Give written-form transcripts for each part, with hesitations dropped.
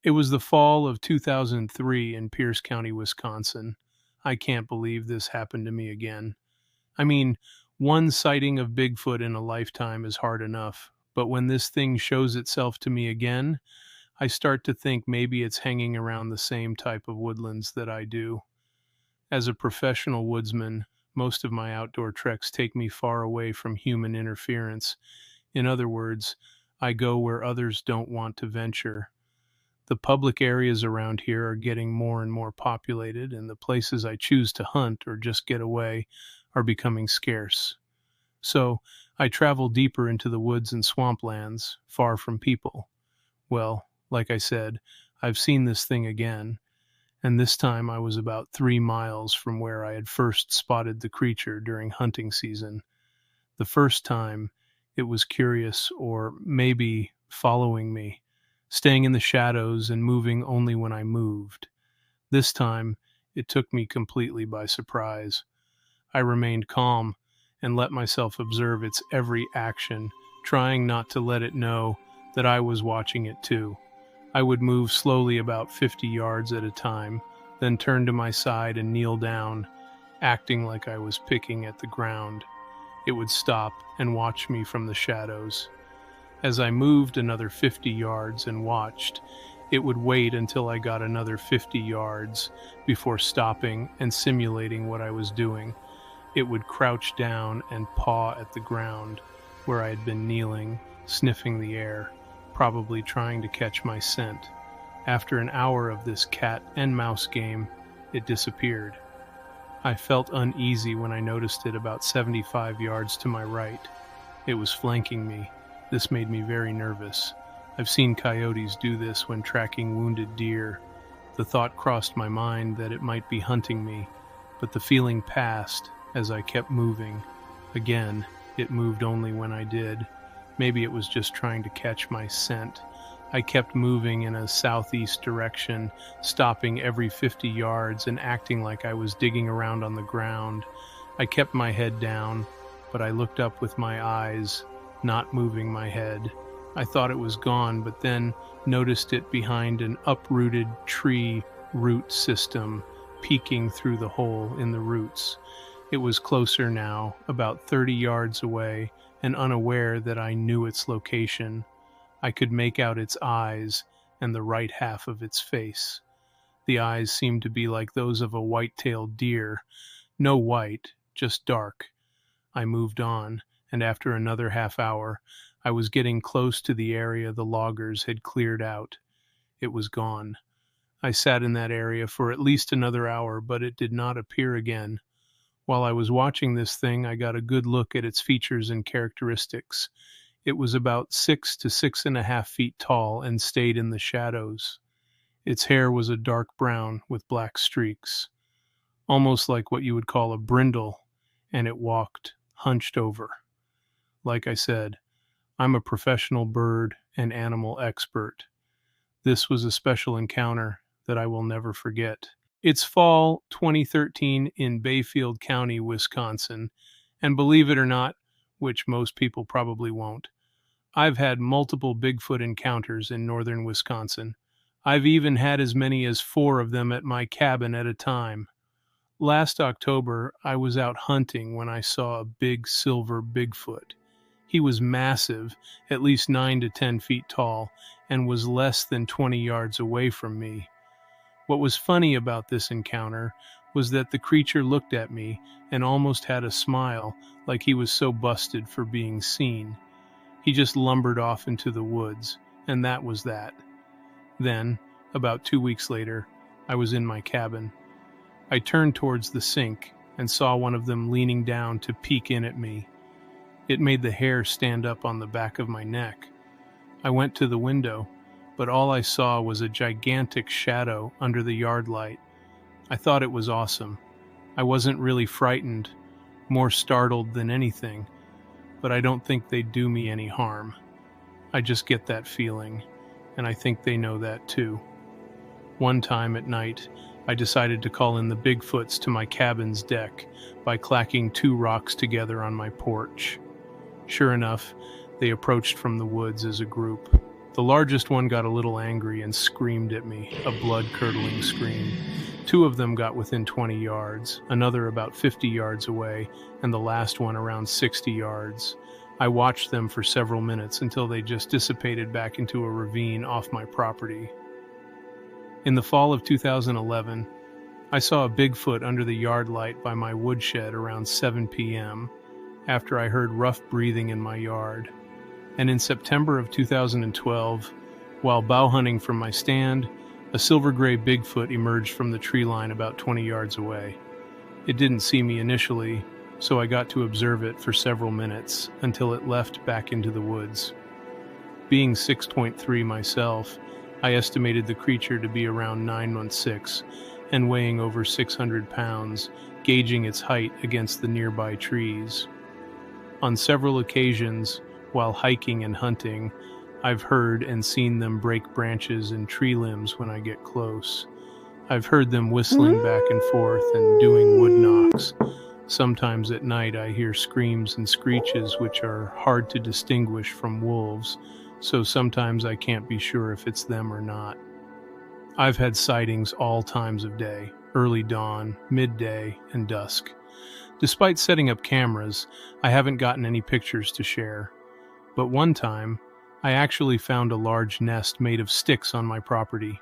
It was the fall of 2003 in Pierce County, Wisconsin. I can't believe this happened to me again. I mean, one sighting of Bigfoot in a lifetime is hard enough, but when this thing shows itself to me again, I start to think maybe it's hanging around the same type of woodlands that I do. As a professional woodsman, most of my outdoor treks take me far away from human interference. In other words, I go where others don't want to venture. The public areas around here are getting more and more populated, and the places I choose to hunt or just get away are becoming scarce. So I travel deeper into the woods and swamplands, far from people. Well, like I said, I've seen this thing again, and this time I was about 3 miles from where I had first spotted the creature during hunting season. The first time, it was curious, or maybe following me, staying in the shadows and moving only when I moved. This time, it took me completely by surprise. I remained calm and let myself observe its every action, trying not to let it know that I was watching it too. I would move slowly about 50 yards at a time, then turn to my side and kneel down, acting like I was picking at the ground. It would stop and watch me from the shadows. As I moved another 50 yards and watched, it would wait until I got another 50 yards before stopping and simulating what I was doing. It would crouch down and paw at the ground where I had been kneeling, sniffing the air, probably trying to catch my scent. After an hour of this cat and mouse game, it disappeared. I felt uneasy when I noticed it about 75 yards to my right. It was flanking me. This made me very nervous. I've seen coyotes do this when tracking wounded deer. The thought crossed my mind that it might be hunting me, but the feeling passed as I kept moving. Again, it moved only when I did. Maybe it was just trying to catch my scent. I kept moving in a southeast direction, stopping every 50 yards and acting like I was digging around on the ground. I kept my head down, but I looked up with my eyes, not moving my head. I thought it was gone, but then noticed it behind an uprooted tree root system, peeking through the hole in the roots. It was closer now, about 30 yards away, and unaware that I knew its location. I could make out its eyes and the right half of its face. The eyes seemed to be like those of a white-tailed deer. No white, just dark. I moved on, and after another half hour, I was getting close to the area the loggers had cleared out. It was gone. I sat in that area for at least another hour, but it did not appear again. While I was watching this thing, I got a good look at its features and characteristics. It was about 6 to 6.5 feet tall and stayed in the shadows. Its hair was a dark brown with black streaks, almost like what you would call a brindle, and it walked hunched over. Like I said, I'm a professional bird and animal expert. This was a special encounter that I will never forget. It's fall 2013 in Bayfield County, Wisconsin, and believe it or not, which most people probably won't, I've had multiple Bigfoot encounters in northern Wisconsin. I've even had as many as 4 of them at my cabin at a time. Last October, I was out hunting when I saw a big silver Bigfoot. He was massive, at least 9 to 10 feet tall, and was less than 20 yards away from me. What was funny about this encounter was that the creature looked at me and almost had a smile, like he was so busted for being seen. He just lumbered off into the woods, and that was that. Then, about 2 weeks later, I was in my cabin. I turned towards the sink and saw one of them leaning down to peek in at me. It made the hair stand up on the back of my neck. I went to the window, but all I saw was a gigantic shadow under the yard light. I thought it was awesome. I wasn't really frightened, more startled than anything, but I don't think they'd do me any harm. I just get that feeling, and I think they know that too. One time at night, I decided to call in the Bigfoots to my cabin's deck by clacking 2 rocks together on my porch. Sure enough, they approached from the woods as a group. The largest one got a little angry and screamed at me, a blood-curdling scream. Two of them got within 20 yards, another about 50 yards away, and the last one around 60 yards. I watched them for several minutes until they just dissipated back into a ravine off my property. In the fall of 2011, I saw a Bigfoot under the yard light by my woodshed around 7 p.m. after I heard rough breathing in my yard. And in September of 2012, while bow hunting from my stand, a silver gray Bigfoot emerged from the tree line about 20 yards away. It didn't see me initially, so I got to observe it for several minutes until it left back into the woods. Being 6'3" myself, I estimated the creature to be around 9'6" and weighing over 600 pounds, gauging its height against the nearby trees. On several occasions, while hiking and hunting, I've heard and seen them break branches and tree limbs when I get close. I've heard them whistling back and forth and doing wood knocks. Sometimes at night I hear screams and screeches which are hard to distinguish from wolves, so sometimes I can't be sure if it's them or not. I've had sightings all times of day, early dawn, midday, and dusk. Despite setting up cameras, I haven't gotten any pictures to share. But one time, I actually found a large nest made of sticks on my property.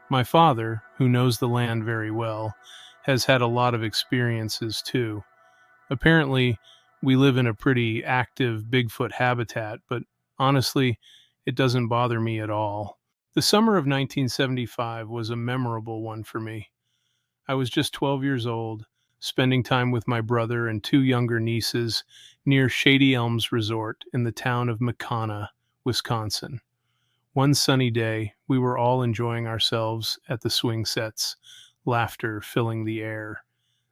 My father, who knows the land very well, has had a lot of experiences too. Apparently, we live in a pretty active Bigfoot habitat, but honestly, it doesn't bother me at all. The summer of 1975 was a memorable one for me. I was just 12 years old, spending time with my brother and two younger nieces near Shady Elms Resort in the town of McCona, Wisconsin. One sunny day, we were all enjoying ourselves at the swing sets, laughter filling the air.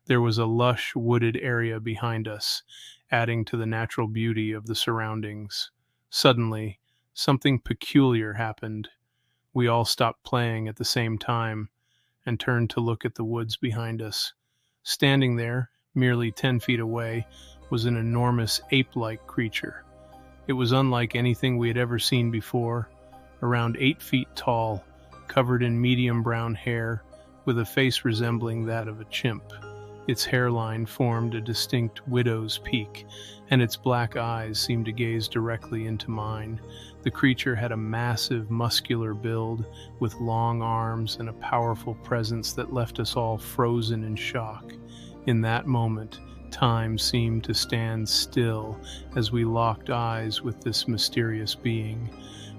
There was a lush, wooded area behind us, adding to the natural beauty of the surroundings. Suddenly, something peculiar happened. We all stopped playing at the same time and turned to look at the woods behind us. Standing there, merely 10 feet away, was an enormous ape-like creature. It was unlike anything we had ever seen before, around 8 feet tall, covered in medium brown hair, with a face resembling that of a chimp. Its hairline formed a distinct widow's peak, and its black eyes seemed to gaze directly into mine. The creature had a massive, muscular build, with long arms and a powerful presence that left us all frozen in shock. In that moment, time seemed to stand still as we locked eyes with this mysterious being.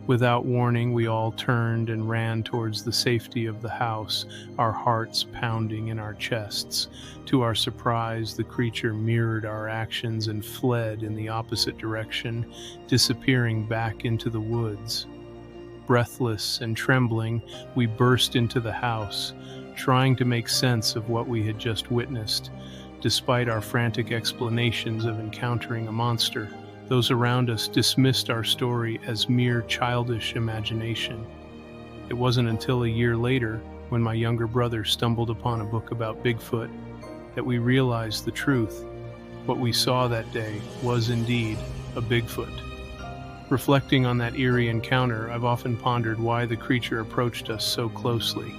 Without warning, we all turned and ran towards the safety of the house, our hearts pounding in our chests. To our surprise, the creature mirrored our actions and fled in the opposite direction, disappearing back into the woods. Breathless and trembling, we burst into the house, trying to make sense of what we had just witnessed. Despite our frantic explanations of encountering a monster, those around us dismissed our story as mere childish imagination. It wasn't until a year later, when my younger brother stumbled upon a book about Bigfoot, that we realized the truth. What we saw that day was indeed a Bigfoot. Reflecting on that eerie encounter, I've often pondered why the creature approached us so closely,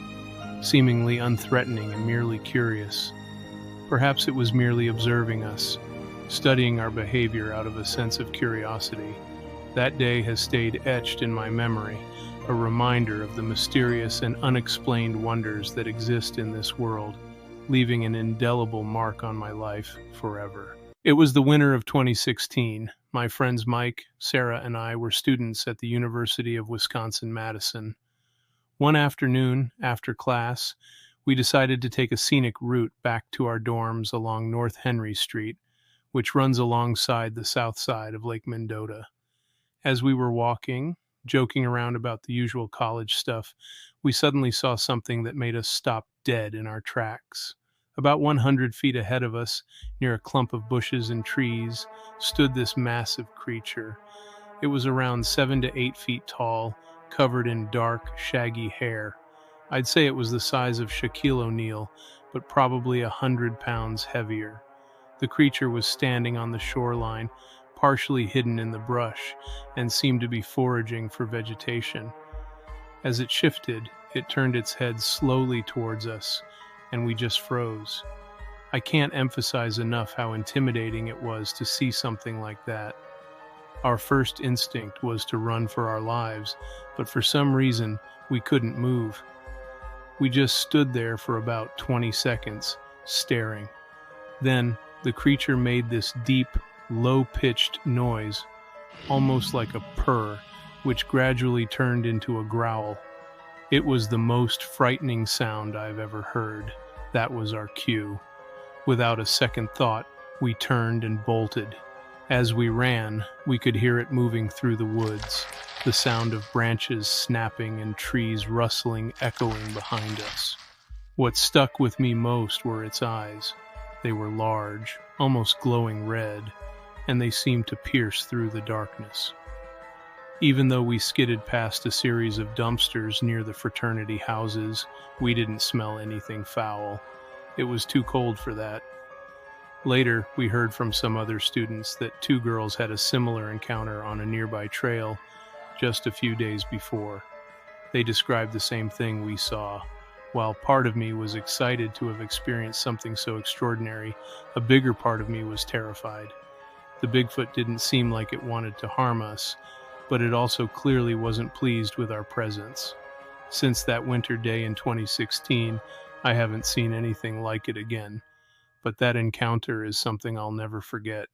seemingly unthreatening and merely curious. Perhaps it was merely observing us, studying our behavior out of a sense of curiosity. That day has stayed etched in my memory, a reminder of the mysterious and unexplained wonders that exist in this world, leaving an indelible mark on my life forever. It was the winter of 2016. My friends Mike, Sarah, and I were students at the University of Wisconsin-Madison. One afternoon, after class, we decided to take a scenic route back to our dorms along North Henry Street, which runs alongside the south side of Lake Mendota. As we were walking, joking around about the usual college stuff, we suddenly saw something that made us stop dead in our tracks. About 100 feet ahead of us, near a clump of bushes and trees, stood this massive creature. It was around 7 to 8 feet tall, covered in dark, shaggy hair. I'd say it was the size of Shaquille O'Neal, but probably 100 pounds heavier. The creature was standing on the shoreline, partially hidden in the brush, and seemed to be foraging for vegetation. As it shifted, it turned its head slowly towards us, and we just froze. I can't emphasize enough how intimidating it was to see something like that. Our first instinct was to run for our lives, but for some reason, we couldn't move. We just stood there for about 20 seconds, staring. Then, the creature made this deep, low-pitched noise, almost like a purr, which gradually turned into a growl. It was the most frightening sound I've ever heard. That was our cue. Without a second thought, we turned and bolted. As we ran, we could hear it moving through the woods, the sound of branches snapping and trees rustling echoing behind us. What stuck with me most were its eyes. They were large, almost glowing red, and they seemed to pierce through the darkness. Even though we skidded past a series of dumpsters near the fraternity houses, we didn't smell anything foul. It was too cold for that. Later, we heard from some other students that two girls had a similar encounter on a nearby trail just a few days before. They described the same thing we saw. While part of me was excited to have experienced something so extraordinary, a bigger part of me was terrified. The Bigfoot didn't seem like it wanted to harm us, but it also clearly wasn't pleased with our presence. Since that winter day in 2016, I haven't seen anything like it again. But that encounter is something I'll never forget.